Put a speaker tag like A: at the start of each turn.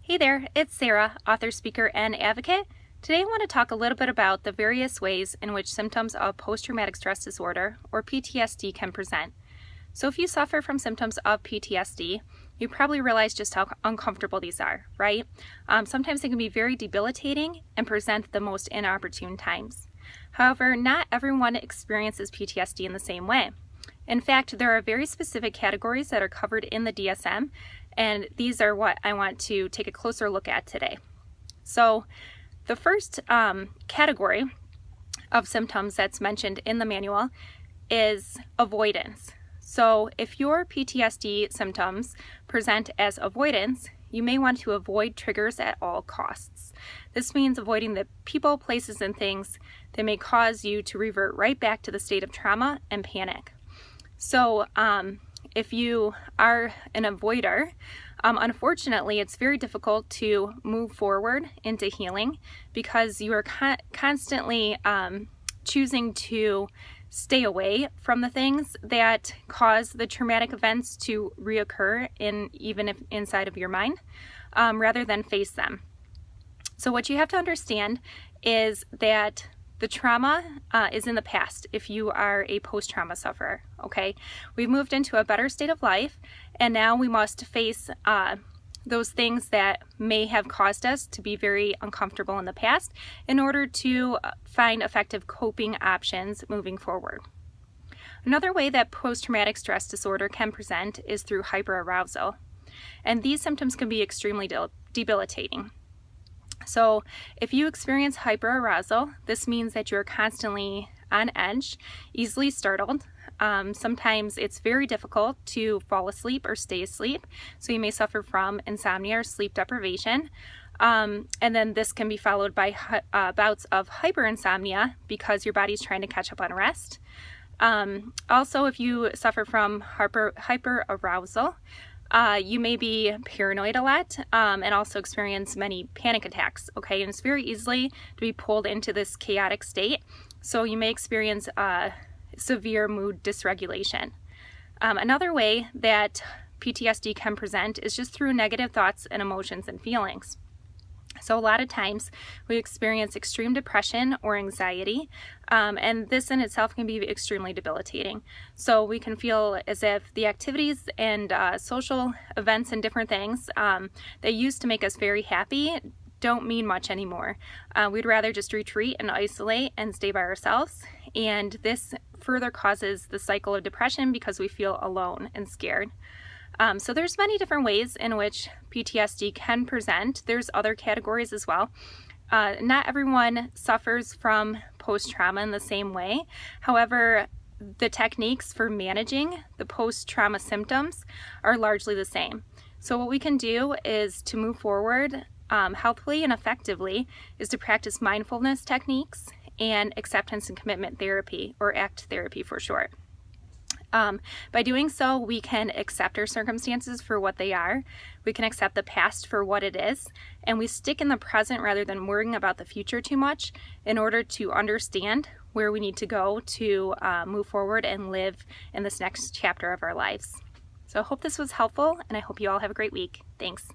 A: Hey there, it's Sarah, author, speaker, and advocate. Today I want to talk a little bit about the various ways in which symptoms of post-traumatic stress disorder, or PTSD, can present. So if you suffer from symptoms of PTSD, you probably realize just how uncomfortable these are, right? Sometimes they can be very debilitating and present at the most inopportune times. However, not everyone experiences PTSD in the same way. In fact, there are very specific categories that are covered in the DSM, and these are what I want to take a closer look at today. So the first category of symptoms that's mentioned in the manual is avoidance. So if your PTSD symptoms present as avoidance, you may want to avoid triggers at all costs. This means avoiding the people, places, and things that may cause you to revert right back to the state of trauma and panic. So if you are an avoider, unfortunately, it's very difficult to move forward into healing because you are constantly choosing to stay away from the things that cause the traumatic events to reoccur even if inside of your mind, rather than face them. So what you have to understand is that the trauma is in the past if you are a post-trauma sufferer, okay? We've moved into a better state of life, and now we must face those things that may have caused us to be very uncomfortable in the past in order to find effective coping options moving forward. Another way that post-traumatic stress disorder can present is through hyperarousal, and these symptoms can be extremely debilitating. So if you experience hyperarousal, this means that you're constantly on edge, easily startled. Sometimes it's very difficult to fall asleep or stay asleep, so you may suffer from insomnia or sleep deprivation. And then this can be followed by bouts of hyperinsomnia because your body's trying to catch up on rest. Also, if you suffer from hyperarousal, you may be paranoid a lot and also experience many panic attacks, okay? And it's very easily to be pulled into this chaotic state. So you may experience severe mood dysregulation. Another way that PTSD can present is just through negative thoughts and emotions and feelings. So a lot of times we experience extreme depression or anxiety, and this in itself can be extremely debilitating. So we can feel as if the activities and social events and different things that used to make us very happy don't mean much anymore. We'd rather just retreat and isolate and stay by ourselves, and this further causes the cycle of depression because we feel alone and scared. So there's many different ways in which PTSD can present. There's other categories as well. Not everyone suffers from post-trauma in the same way. However, the techniques for managing the post-trauma symptoms are largely the same. So what we can do is to move forward healthily and effectively is to practice mindfulness techniques and acceptance and commitment therapy, or ACT therapy for short. By doing so, we can accept our circumstances for what they are, we can accept the past for what it is, and we stick in the present rather than worrying about the future too much in order to understand where we need to go to move forward and live in this next chapter of our lives. So I hope this was helpful, and I hope you all have a great week. Thanks.